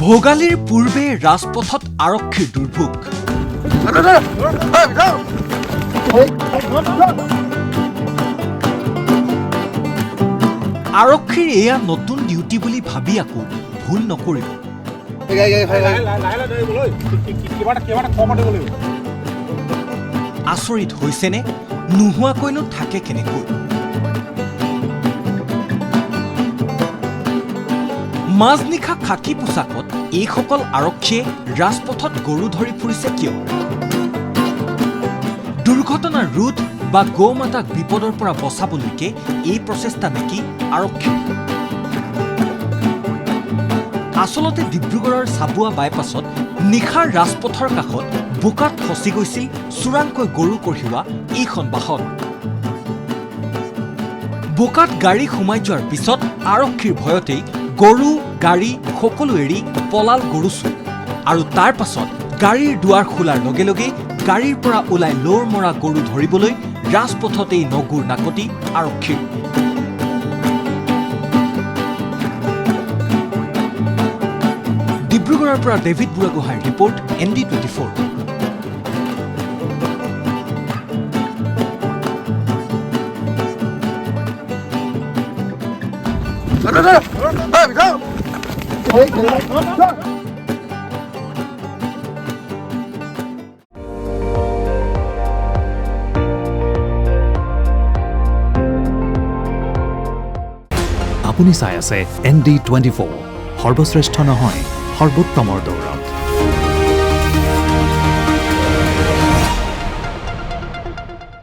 ভোগালীৰ পূৰ্বে ৰাজপথত আৰক্ষীৰ দুৰ্ভোগ। আৰক্ষীৰ এয়া নতুন ডিউটি বুলি ভাবি আকৌ ভুল নকৰিব। আচৰিত হৈছেনে? নোহোৱাকৈনো থাকে কেনেকৈ? মাজনিশা খাকী পোছাকত এইসকল আৰক্ষীয়ে ৰাজপথত গৰু ধৰি ফুৰিছে কিয়? দুৰ্ঘটনা ৰোধ বা গৌ মাতাক বিপদৰ পৰা বচাবলৈকে এই প্ৰচেষ্টা নেকি আৰক্ষী? আচলতে ডিব্ৰুগড়ৰ চাবুৱা বাইপাছত নিশাৰ ৰাজপথৰ কাষত বোকাত ফচি গৈছিল চোৰাংকৈ গৰু কঢ়িওৱা এইখন বাহন। বোকাত গাড়ী সোমাই যোৱাৰ পিছত আৰক্ষীৰ ভয়তেই গৰু গাড়ী সকলো এৰি পলাল গৰু চোৰ। আৰু তাৰ পাছত গাড়ীৰ দুৱাৰ খোলাৰ লগে লগে গাড়ীৰ পৰা ওলাই লোৰ মৰা গৰু ধৰিবলৈ ৰাজপথতেই নগুৰ নাকতি আৰক্ষীৰ। ডিব্ৰুগড়ৰ পৰা ডেভিড বুঢ়াগোহাঁইৰ ৰিপৰ্ট ND24। আপুনি চাই আছে ND24, সৰ্বশ্ৰেষ্ঠ নহয় সৰ্বোত্তমৰ দৌৰ।